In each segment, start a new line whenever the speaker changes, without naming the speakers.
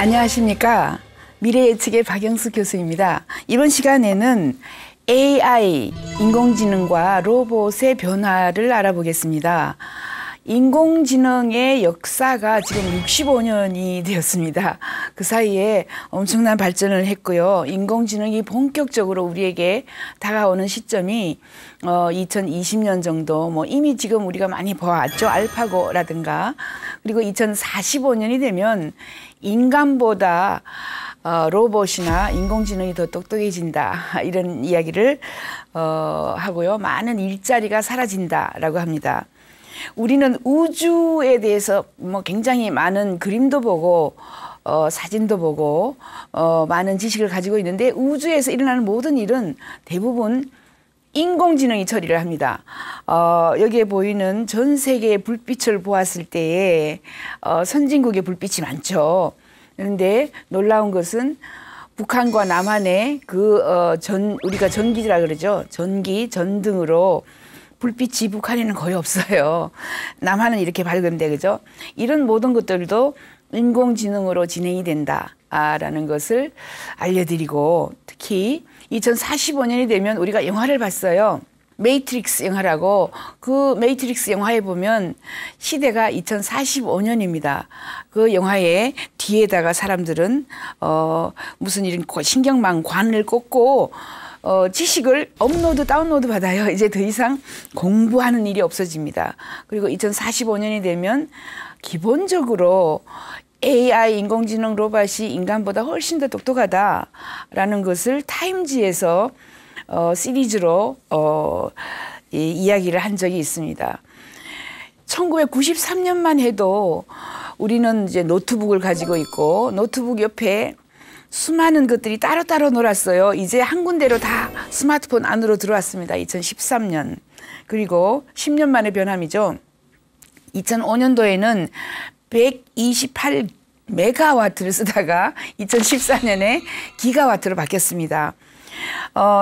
안녕하십니까. 미래예측의 박영수 교수입니다. 이번 시간에는 AI, 인공지능과 로봇의 변화를 알아보겠습니다. 인공지능의 역사가 지금 65년이 되었습니다. 그 사이에 엄청난 발전을 했고요. 인공지능이 본격적으로 우리에게 다가오는 시점이 2020년 정도, 이미 지금 우리가 많이 봐왔죠. 알파고라든가. 그리고 2045년이 되면 인간보다 로봇이나 인공지능이 더 똑똑해진다. 이런 이야기를 하고요. 많은 일자리가 사라진다라고 합니다. 우리는 우주에 대해서 굉장히 많은 그림도 보고 사진도 보고 많은 지식을 가지고 있는데, 우주에서 일어나는 모든 일은 대부분 인공지능이 처리를 합니다. 여기에 보이는 전 세계의 불빛을 보았을 때에 선진국의 불빛이 많죠. 그런데 놀라운 것은 북한과 남한의 우리가 전기라 그러죠. 전등으로 불빛이 북한에는 거의 없어요. 남한은 이렇게 밝은데, 그죠? 이런 모든 것들도 인공지능으로 진행이 된다라는 것을 알려드리고, 특히 2045년이 되면 우리가 영화를 봤어요. 매트릭스 영화라고. 그 매트릭스 영화에 보면 시대가 2045년입니다. 그 영화의 뒤에다가 사람들은 무슨 이런 신경망 관을 꽂고 지식을 업로드, 다운로드 받아요. 이제 더 이상 공부하는 일이 없어집니다. 그리고 2045년이 되면 기본적으로 AI, 인공지능 로봇이 인간보다 훨씬 더 똑똑하다라는 것을 타임지에서 시리즈로 이야기를 한 적이 있습니다. 1993년만 해도 우리는 이제 노트북을 가지고 있고, 노트북 옆에 수많은 것들이 따로따로 놀았어요. 이제 한 군데로 다 스마트폰 안으로 들어왔습니다. 2013년. 그리고 10년 만의 변함이죠. 2005년도에는 128 메가와트를 쓰다가 2014년에 기가와트로 바뀌었습니다.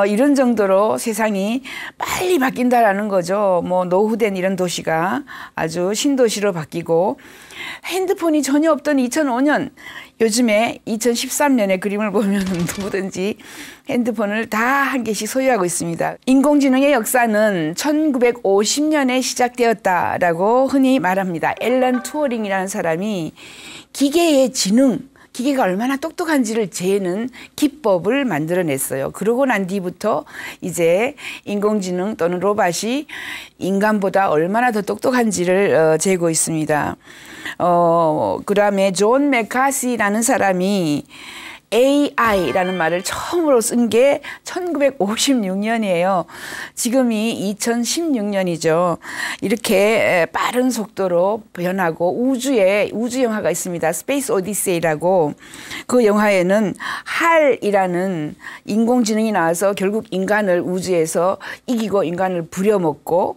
이런 정도로 세상이 빨리 바뀐다라는 거죠. 노후된 이런 도시가 아주 신도시로 바뀌고, 핸드폰이 전혀 없던 2005년, 요즘에 2013년의 그림을 보면 누구든지 핸드폰을 다 한 개씩 소유하고 있습니다. 인공지능의 역사는 1950년에 시작되었다라고 흔히 말합니다. 앨런 투어링이라는 사람이 기계의 지능, 기계가 얼마나 똑똑한지를 재는 기법을 만들어냈어요. 그러고 난 뒤부터 이제 인공지능 또는 로봇이 인간보다 얼마나 더 똑똑한지를 재고 있습니다. 그 다음에 존 맥카시라는 사람이 AI라는 말을 처음으로 쓴 게 1956년이에요. 지금이 2016년이죠. 이렇게 빠른 속도로 변하고, 우주 영화가 있습니다. 스페이스 오디세이라고. 그 영화에는 할이라는 인공지능이 나와서 결국 인간을 우주에서 이기고 인간을 부려먹고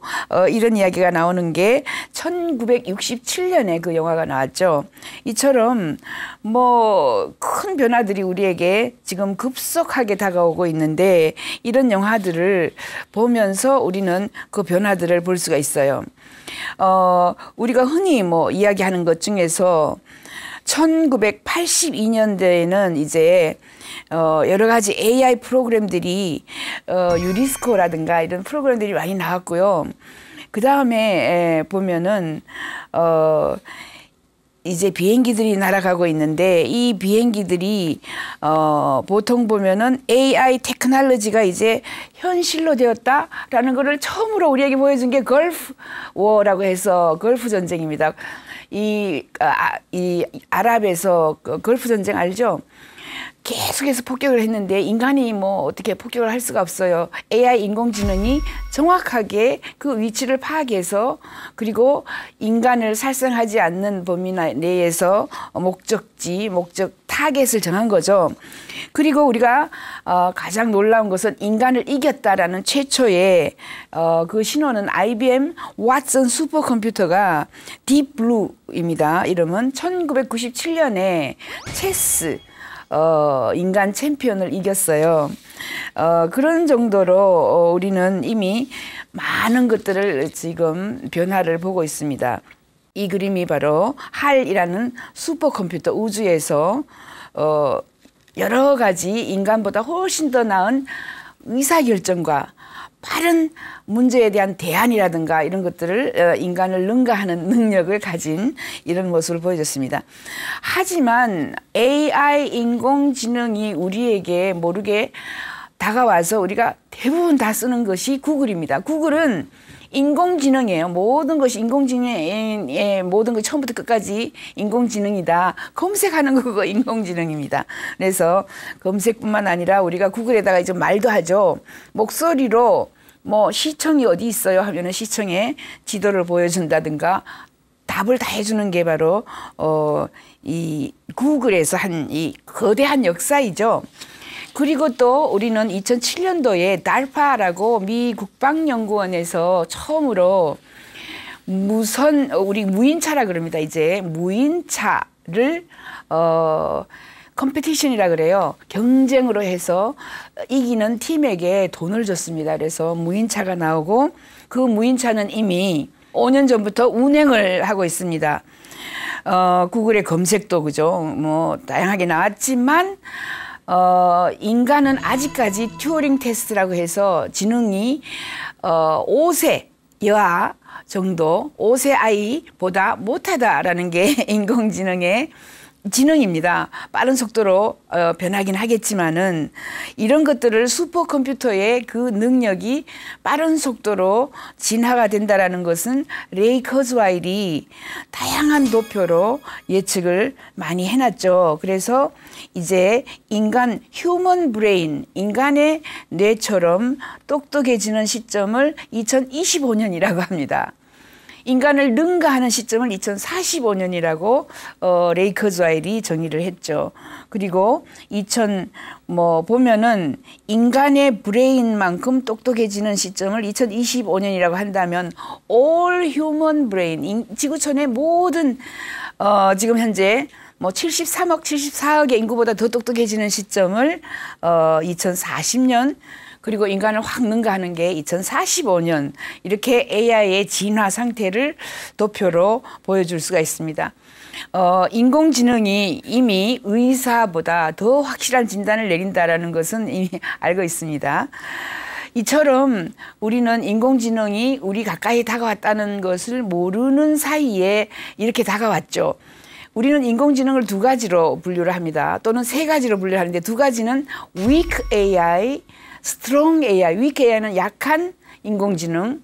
이런 이야기가 나오는 게 1967년에 그 영화가 나왔죠. 이처럼 큰 변화들이 우리에게 지금 급속하게 다가오고 있는데, 이런 영화들을 보면서 우리는 그 변화들을 볼 수가 있어요. 우리가 흔히 이야기하는 것 중에서 1982년대에는 이제 여러 가지 AI 프로그램들이 유리스코라든가 이런 프로그램들이 많이 나왔고요. 그 다음에 보면은 이제 비행기들이 날아가고 있는데, 이 비행기들이 보통 보면은 AI 테크놀로지가 이제 현실로 되었다라는 것을 처음으로 우리에게 보여준 게 걸프 워라고 해서 걸프 전쟁입니다. 이 아랍에서 걸프 전쟁 알죠? 계속해서 폭격을 했는데 인간이 어떻게 폭격을 할 수가 없어요. AI 인공지능이 정확하게 그 위치를 파악해서, 그리고 인간을 살상하지 않는 범위 내에서 목적 타겟을 정한 거죠. 그리고 우리가 가장 놀라운 것은 인간을 이겼다라는 최초의 그 신호는 IBM 왓슨 슈퍼컴퓨터가 딥블루입니다. 이름은 1997년에 체스 인간 챔피언을 이겼어요. 그런 정도로 우리는 이미 많은 것들을 지금 변화를 보고 있습니다. 이 그림이 바로 할이라는 슈퍼컴퓨터, 우주에서 여러 가지 인간보다 훨씬 더 나은 의사결정과 빠른 문제에 대한 대안이라든가 이런 것들을 인간을 능가하는 능력을 가진 이런 모습을 보여줬습니다. 하지만 AI 인공지능이 우리에게 모르게 다가와서 우리가 대부분 다 쓰는 것이 구글입니다. 구글은 인공지능이에요. 모든 것이 인공지능의 모든 것 처음부터 끝까지 인공지능이다. 검색하는 거 인공지능입니다. 그래서 검색뿐만 아니라 우리가 구글에다가 이제 말도 하죠. 목소리로 뭐 시청이 어디 있어요 하면은 시청의 지도를 보여준다든가 답을 다 해주는 게 바로 이 구글에서 한 이 거대한 역사이죠. 그리고 또 우리는 2007년도에 달파라고 미 국방연구원에서 처음으로 우리 무인차라 그럽니다. 이제 무인차를 컴피티션이라 그래요. 경쟁으로 해서 이기는 팀에게 돈을 줬습니다. 그래서 무인차가 나오고 그 무인차는 이미 5년 전부터 운행을 하고 있습니다. 구글의 검색도 그죠. 뭐 다양하게 나왔지만 인간은 아직까지 튜어링 테스트라고 해서 지능이 5세 여아 정도 5세 아이보다 못하다라는 게 인공지능의 지능입니다. 빠른 속도로 변하긴 하겠지만은 이런 것들을 슈퍼컴퓨터의 그 능력이 빠른 속도로 진화가 된다라는 것은 레이 커즈와일이 다양한 도표로 예측을 많이 해놨죠. 그래서 이제 인간 휴먼 브레인, 인간의 뇌처럼 똑똑해지는 시점을 2025년이라고 합니다. 인간을 능가하는 시점을 2045년이라고 레이 커즈와일이 정의를 했죠. 그리고 보면은 인간의 브레인만큼 똑똑해지는 시점을 2025년이라고 한다면 all human brain, 지구촌의 모든 지금 현재 73억, 74억의 인구보다 더 똑똑해지는 시점을 2040년 그리고 인간을 확 능가하는 게 2045년 이렇게 AI의 진화 상태를 도표로 보여줄 수가 있습니다. 인공지능이 이미 의사보다 더 확실한 진단을 내린다는 것은 이미 알고 있습니다. 이처럼 우리는 인공지능이 우리 가까이 다가왔다는 것을 모르는 사이에 이렇게 다가왔죠. 우리는 인공지능을 두 가지로 분류를 합니다. 또는 세 가지로 분류를 하는데 두 가지는 weak AI, strong AI, weak AI는 약한 인공지능,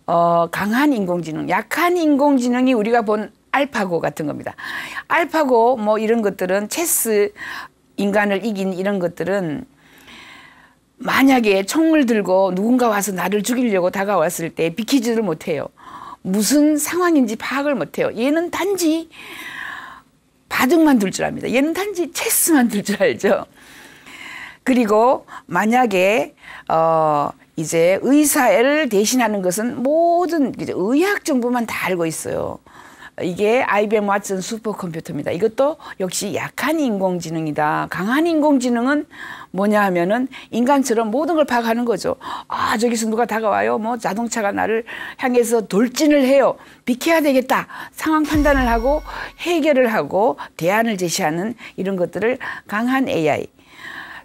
강한 인공지능. 약한 인공지능이 우리가 본 알파고 같은 겁니다. 알파고 뭐 이런 것들은 체스 인간을 이긴 이런 것들은 만약에 총을 들고 누군가 와서 나를 죽이려고 다가왔을 때 비키지를 못해요. 무슨 상황인지 파악을 못해요. 얘는 단지 바둑만 둘 줄 압니다. 얘는 단지 체스만 둘 줄 알죠. 그리고 만약에 이제 의사를 대신하는 것은 모든 의학 정보만 다 알고 있어요. 이게 IBM 왓슨 슈퍼컴퓨터입니다. 이것도 역시 약한 인공지능이다. 강한 인공지능은 뭐냐 하면은 인간처럼 모든 걸 파악하는 거죠. 아, 저기서 누가 다가와요. 뭐 자동차가 나를 향해서 돌진을 해요. 비켜야 되겠다. 상황 판단을 하고 해결을 하고 대안을 제시하는 이런 것들을 강한 AI.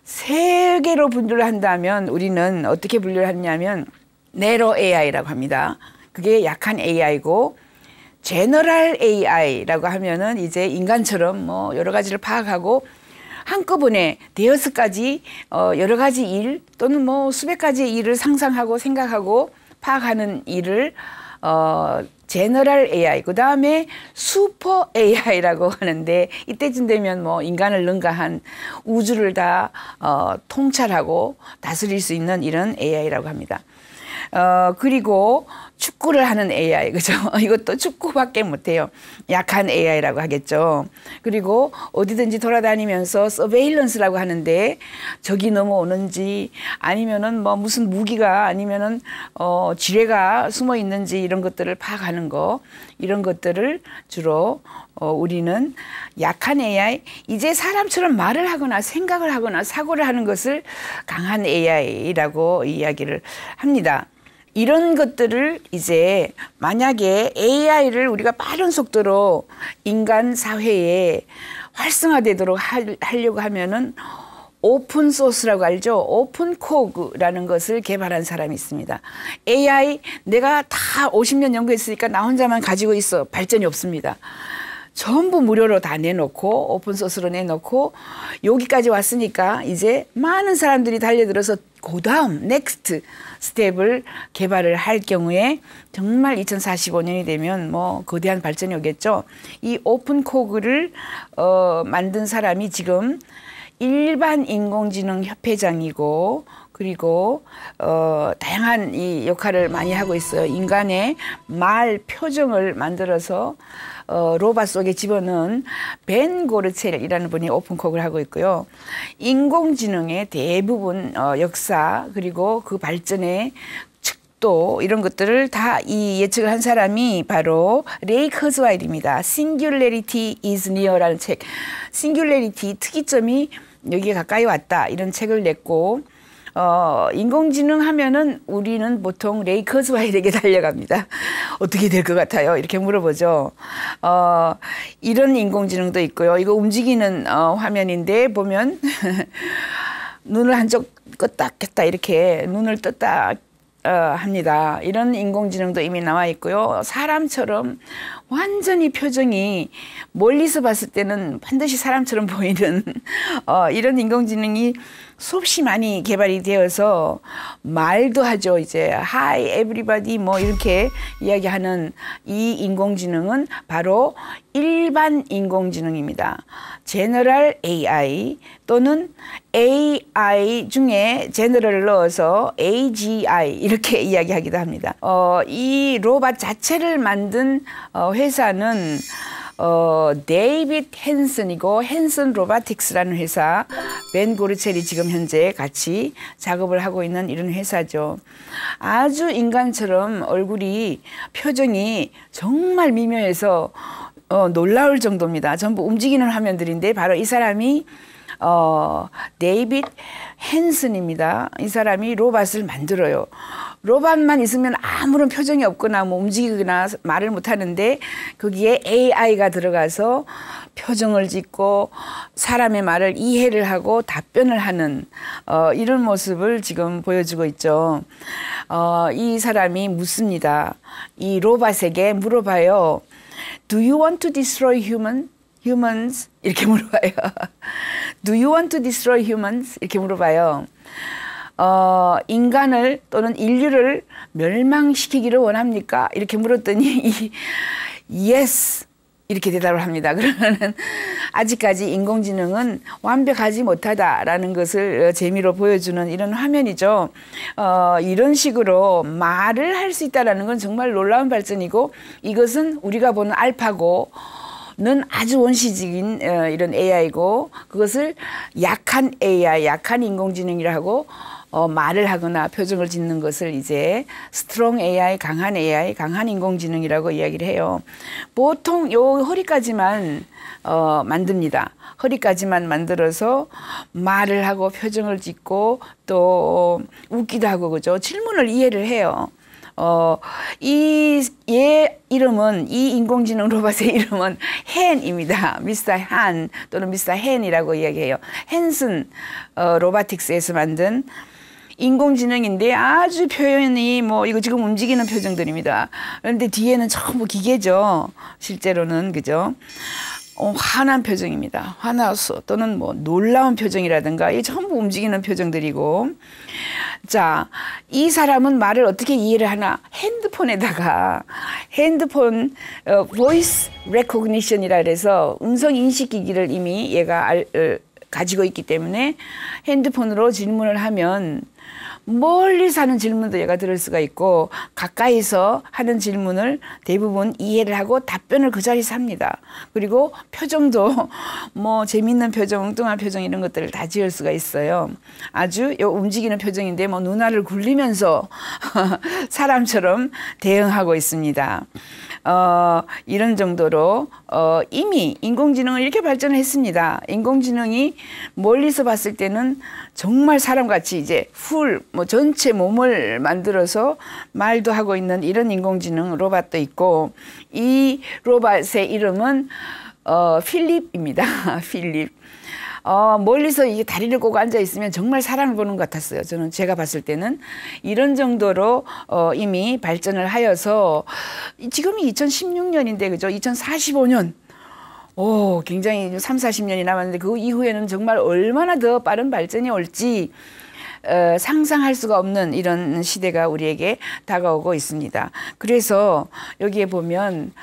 세 개로 분류를 한다면 우리는 어떻게 분류를 하냐면 내로 AI라고 합니다. 그게 약한 AI고 제너럴 AI라고 하면은 이제 인간처럼 뭐 여러 가지를 파악하고 한꺼번에 대여섯 가지 여러 가지 일 또는 뭐 수백 가지의 일을 상상하고 생각하고 파악하는 일을 제너럴 AI, 그 다음에 슈퍼 AI라고 하는데 이때쯤 되면 뭐 인간을 능가한 우주를 다 통찰하고 다스릴 수 있는 이런 AI라고 합니다. 그리고 축구를 하는 AI, 그죠? 이것도 축구밖에 못해요. 약한 AI라고 하겠죠. 그리고 어디든지 돌아다니면서 서베일런스라고 하는데 적이 넘어오는지 아니면은 뭐 무슨 무기가 아니면은 지뢰가 숨어 있는지 이런 것들을 파악하는 거, 이런 것들을 주로 우리는 약한 AI, 이제 사람처럼 말을 하거나 생각을 하거나 사고를 하는 것을 강한 AI라고 이야기를 합니다. 이런 것들을 이제 만약에 AI를 우리가 빠른 속도로 인간 사회에 활성화되도록 하려고 하면은 오픈 소스라고 알죠? 오픈 코그라는 것을 개발한 사람이 있습니다. AI 내가 다 50년 연구했으니까 나 혼자만 가지고 있어. 발전이 없습니다. 전부 무료로 다 내놓고 오픈 소스로 내놓고 여기까지 왔으니까 이제 많은 사람들이 달려들어서 그다음 넥스트 스텝을 개발을 할 경우에 정말 2045년이 되면 뭐 거대한 발전이 오겠죠. 이 오픈 코그를 만든 사람이 지금 일반 인공지능 협회장이고 그리고 다양한 이 역할을 많이 하고 있어요. 인간의 말 표정을 만들어서 로봇 속에 집어넣은 벤 고르첼이라는 분이 오픈콕을 하고 있고요. 인공지능의 대부분 역사 그리고 그 발전의 또 이런 것들을 다 이 예측을 한 사람이 바로 레이 커즈와일입니다. Singularity is Near라는 책. Singularity, 특이점이 여기에 가까이 왔다. 이런 책을 냈고 인공지능 하면은 우리는 보통 레이 커즈와일에게 달려갑니다. 어떻게 될 것 같아요? 이렇게 물어보죠. 이런 인공지능도 있고요. 이거 움직이는 화면인데 보면 눈을 한쪽 껐다 켰다 이렇게 눈을 떴다 합니다. 이런 인공지능도 이미 나와 있고요. 사람처럼 완전히 표정이 멀리서 봤을 때는 반드시 사람처럼 보이는 이런 인공지능이 수없이 많이 개발이 되어서 말도 하죠. 이제 Hi everybody 뭐 이렇게 이야기하는 이 인공지능은 바로 일반 인공지능입니다. 제너럴 AI 또는 AI 중에 제너럴을 넣어서 AGI 이렇게 이야기하기도 합니다. 이 로봇 자체를 만든 회사는 데이빗 헨슨이고 헨슨 로보틱스라는 회사, 벤 고르첼이 지금 현재 같이 작업을 하고 있는 이런 회사죠. 아주 인간처럼 얼굴이 표정이 정말 미묘해서 놀라울 정도입니다. 전부 움직이는 화면들인데 바로 이 사람이 데이빗 헨슨입니다. 이 사람이 로봇을 만들어요. 로봇만 있으면 아무런 표정이 없거나 뭐 움직이거나 말을 못 하는데 거기에 AI가 들어가서 표정을 짓고 사람의 말을 이해를 하고 답변을 하는 이런 모습을 지금 보여주고 있죠. 이 사람이 묻습니다. 이 로봇에게 물어봐요. Do you want to destroy humans? 이렇게 물어봐요. Do you want to destroy humans? 이렇게 물어봐요. 인간을 또는 인류를 멸망시키기를 원합니까? 이렇게 물었더니 yes 이렇게 대답을 합니다. 그러면은 아직까지 인공지능은 완벽하지 못하다라는 것을 재미로 보여주는 이런 화면이죠. 이런 식으로 말을 할 수 있다는 건 정말 놀라운 발전이고 이것은 우리가 보는 알파고 는 아주 원시적인 이런 AI고 그것을 약한 AI, 약한 인공지능이라고 말을 하거나 표정을 짓는 것을 이제 스트롱 AI, 강한 인공지능이라고 이야기를 해요. 보통 요 허리까지만 만듭니다. 허리까지만 만들어서 말을 하고 표정을 짓고 또 웃기도 하고 그죠. 질문을 이해를 해요. 얘 이름은 이 인공지능 로봇의 이름은 헨입니다. 미스터 한 또는 미스터 헨이라고 이야기해요. 헨슨 로보틱스에서 만든 인공지능인데 아주 표현이 뭐 이거 지금 움직이는 표정들입니다. 그런데 뒤에는 전부 기계죠. 실제로는 그죠. 화난 표정입니다. 화나서 또는 뭐 놀라운 표정이라든가 이 전부 움직이는 표정들이고 자, 이 사람은 말을 어떻게 이해를 하나? 핸드폰에다가 핸드폰 voice recognition이라 그래서 음성 인식 기기를 이미 얘가 가지고 있기 때문에 핸드폰으로 질문을 하면 멀리서 하는 질문도 얘가 들을 수가 있고 가까이서 하는 질문을 대부분 이해를 하고 답변을 그 자리에서 합니다. 그리고 표정도 뭐 재밌는 표정, 엉뚱한 표정 이런 것들을 다 지을 수가 있어요. 아주 요 움직이는 표정인데 뭐 눈알을 굴리면서 사람처럼 대응하고 있습니다. 이런 정도로 이미 인공지능을 이렇게 발전했습니다. 인공지능이 멀리서 봤을 때는 정말 사람같이 이제 뭐 전체 몸을 만들어서 말도 하고 있는 이런 인공지능 로봇도 있고, 이 로봇의 이름은 필립입니다. 필립. 멀리서 이게 다리를 꼬고 앉아 있으면 정말 사람을 보는 것 같았어요. 제가 봤을 때는 이런 정도로 이미 발전을 하여서 지금이 2016년인데 그죠? 2045년. 굉장히 3, 40년이 남았는데 그 이후에는 정말 얼마나 더 빠른 발전이 올지 상상할 수가 없는 이런 시대가 우리에게 다가오고 있습니다. 그래서 여기에 보면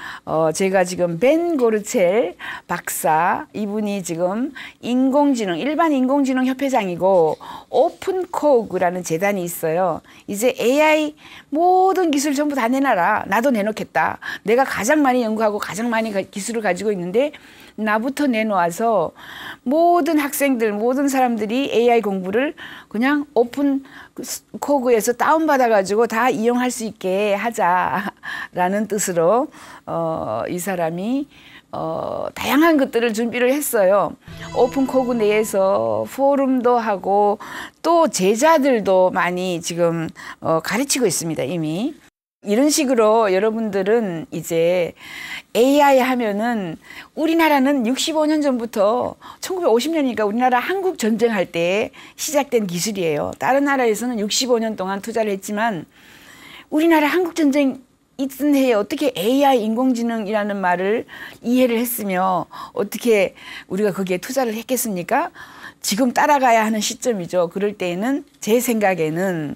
제가 지금 벤 고르첼 박사, 이분이 지금 일반 인공지능 협회장이고 오픈코그라는 재단이 있어요. 이제 AI 모든 기술 전부 다 내놔라. 나도 내놓겠다. 내가 가장 많이 연구하고 가장 많이 기술을 가지고 있는데 나부터 내놓아서 모든 학생들, 모든 사람들이 AI 공부를 그냥 오픈 코그에서 다운받아가지고 다 이용할 수 있게 하자라는 뜻으로 이 사람이 다양한 것들을 준비를 했어요. 오픈 코그 내에서 포럼도 하고 또 제자들도 많이 지금 가르치고 있습니다, 이미. 이런 식으로 여러분들은 이제 AI 하면은 우리나라는 65년 전부터 1950년이니까 우리나라 한국 전쟁할 때 시작된 기술이에요. 다른 나라에서는 65년 동안 투자를 했지만 우리나라 한국 전쟁 있던 해에 어떻게 AI 인공지능이라는 말을 이해를 했으며 어떻게 우리가 거기에 투자를 했겠습니까? 지금 따라가야 하는 시점이죠. 그럴 때에는 제 생각에는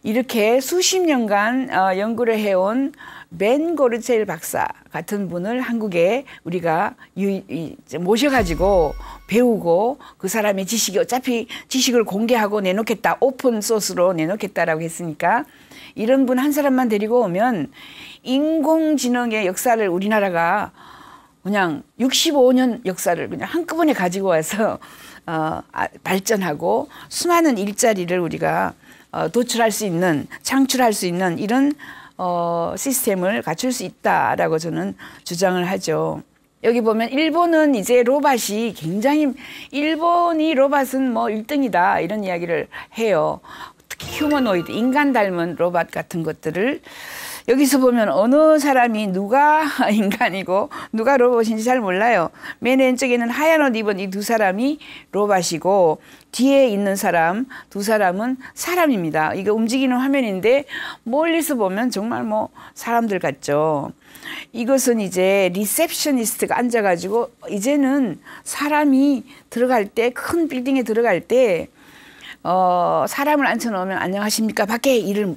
이렇게 수십 년간 연구를 해온 벤 고르첼 박사 같은 분을 한국에 우리가 모셔가지고 배우고 그 사람의 지식이 어차피 지식을 공개하고 내놓겠다. 오픈 소스로 내놓겠다라고 했으니까 이런 분 한 사람만 데리고 오면 인공지능의 역사를 우리나라가 그냥 65년 역사를 그냥 한꺼번에 가지고 와서 발전하고 수많은 일자리를 우리가 도출할 수 있는, 창출할 수 있는 이런 시스템을 갖출 수 있다라고 저는 주장을 하죠. 여기 보면 일본은 이제 로봇이 굉장히, 일본이 로봇은 뭐 1등이다 이런 이야기를 해요. 특히 휴머노이드, 인간 닮은 로봇 같은 것들을 여기서 보면 어느 사람이 누가 인간이고 누가 로봇인지 잘 몰라요. 맨 왼쪽에는 하얀 옷 입은 이 두 사람이 로봇이고 뒤에 있는 사람, 두 사람은 사람입니다. 이게 움직이는 화면인데 멀리서 보면 정말 뭐 사람들 같죠. 이것은 이제 리셉셔니스트가 앉아가지고 이제는 사람이 들어갈 때, 큰 빌딩에 들어갈 때 사람을 앉혀놓으면 안녕하십니까 밖에 일을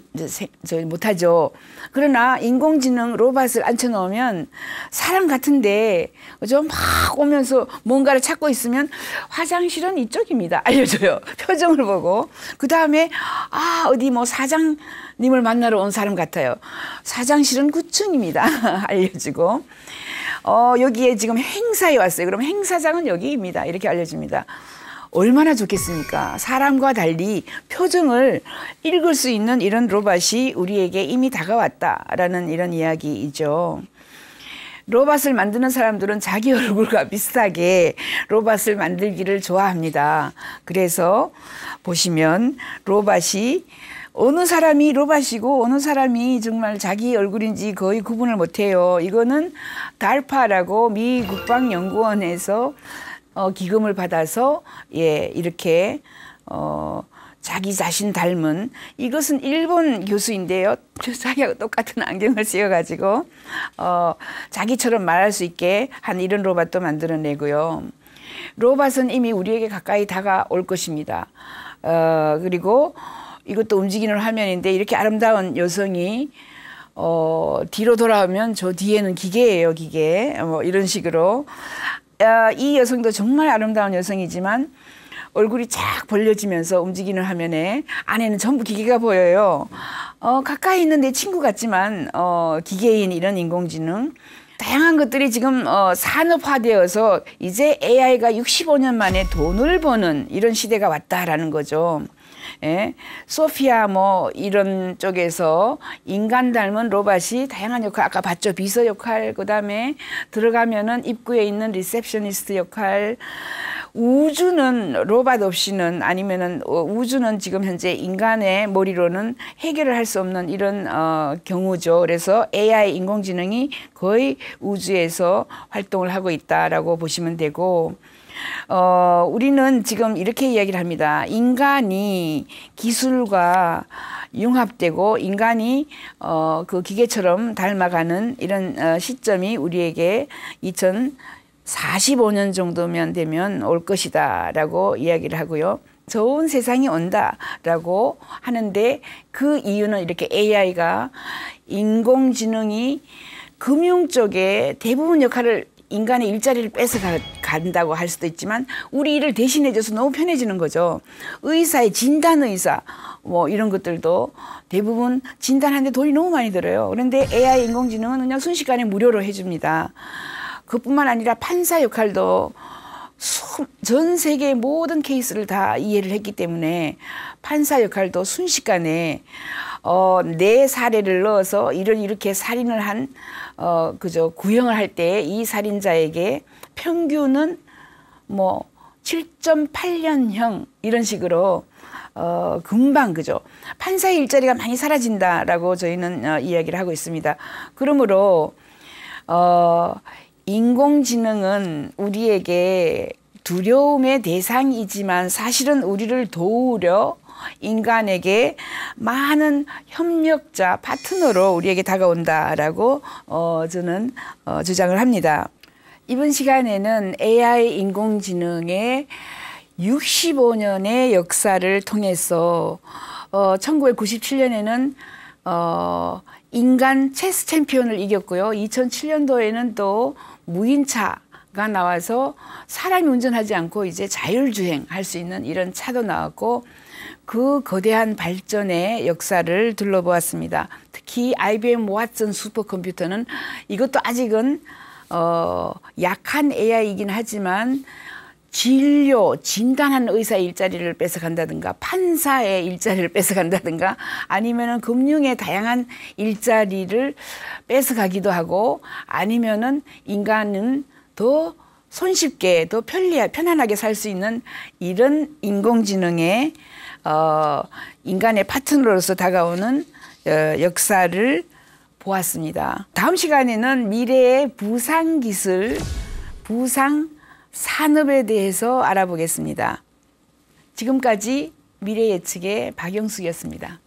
못하죠. 그러나 인공지능 로봇을 앉혀놓으면 사람 같은데 그죠? 막 오면서 뭔가를 찾고 있으면 화장실은 이쪽입니다. 알려줘요. 표정을 보고. 그 다음에 어디 뭐 사장님을 만나러 온 사람 같아요. 사장실은 9층입니다. 알려주고. 여기에 지금 행사에 왔어요. 그럼 행사장은 여기입니다. 이렇게 알려줍니다. 얼마나 좋겠습니까? 사람과 달리 표정을 읽을 수 있는 이런 로봇이 우리에게 이미 다가왔다라는 이런 이야기이죠. 로봇을 만드는 사람들은 자기 얼굴과 비슷하게 로봇을 만들기를 좋아합니다. 그래서 보시면 로봇이 어느 사람이 로봇이고 어느 사람이 정말 자기 얼굴인지 거의 구분을 못해요. 이거는 달파라고 미 국방연구원에서 기금을 받아서 이렇게 자기 자신 닮은, 이것은 일본 교수인데요. 자기하고 똑같은 안경을 씌워가지고 자기처럼 말할 수 있게 한 이런 로봇도 만들어내고요. 로봇은 이미 우리에게 가까이 다가올 것입니다. 그리고 이것도 움직이는 화면인데 이렇게 아름다운 여성이 뒤로 돌아오면 저 뒤에는 기계예요, 기계. 이런 식으로. 이 여성도 정말 아름다운 여성이지만 얼굴이 쫙 벌려지면서 움직이는 화면에 안에는 전부 기계가 보여요. 가까이 있는 내 친구 같지만 기계인 이런 인공지능. 다양한 것들이 지금 산업화되어서 이제 AI가 65년 만에 돈을 버는 이런 시대가 왔다라는 거죠. 예? 소피아 뭐 이런 쪽에서 인간 닮은 로봇이 다양한 역할, 아까 봤죠? 비서 역할, 그다음에 들어가면은 입구에 있는 리셉셔니스트 역할, 우주는 로봇 없이는 아니면은 우주는 지금 현재 인간의 머리로는 해결을 할 수 없는 이런 경우죠. 그래서 AI 인공지능이 거의 우주에서 활동을 하고 있다라고 보시면 되고 우리는 지금 이렇게 이야기를 합니다. 인간이 기술과 융합되고 인간이 그 기계처럼 닮아가는 이런 시점이 우리에게 2045년 정도면 되면 올 것이다라고 이야기를 하고요. 좋은 세상이 온다라고 하는데 그 이유는 이렇게 AI가 인공지능이 금융 쪽에 대부분 역할을 인간의 일자리를 뺏어간다고 할 수도 있지만 우리 일을 대신해줘서 너무 편해지는 거죠. 의사의 진단의사 뭐 이런 것들도 대부분 진단하는데 돈이 너무 많이 들어요. 그런데 AI 인공지능은 그냥 순식간에 무료로 해줍니다. 그뿐만 아니라 판사 역할도 전 세계의 모든 케이스를 다 이해를 했기 때문에 판사 역할도 순식간에 내 사례를 넣어서 이렇게 살인을 한 구형을 할 때 이 살인자에게 평균은 뭐 7.8년형 이런 식으로 금방 그죠. 판사의 일자리가 많이 사라진다라고 저희는 이야기를 하고 있습니다. 그러므로 인공지능은 우리에게 두려움의 대상이지만 사실은 우리를 도우려 인간에게 많은 협력자, 파트너로 우리에게 다가온다라고 저는 주장을 합니다. 이번 시간에는 AI 인공지능의 65년의 역사를 통해서 1997년에는 인간 체스 챔피언을 이겼고요. 2007년도에는 또 무인차가 나와서 사람이 운전하지 않고 이제 자율주행 할 수 있는 이런 차도 나왔고 그 거대한 발전의 역사를 둘러보았습니다. 특히 IBM 왓슨 슈퍼컴퓨터는 이것도 아직은 약한 AI이긴 하지만 진료, 진단하는 의사의 일자리를 뺏어간다든가 판사의 일자리를 뺏어간다든가 아니면은 금융의 다양한 일자리를 뺏어가기도 하고 아니면은 인간은 더 손쉽게 더 편안하게 살 수 있는 이런 인공지능의 인간의 파트너로서 다가오는 역사를 보았습니다. 다음 시간에는 미래의 부상기술, 부상산업에 대해서 알아보겠습니다. 지금까지 미래예측의 박영숙이었습니다.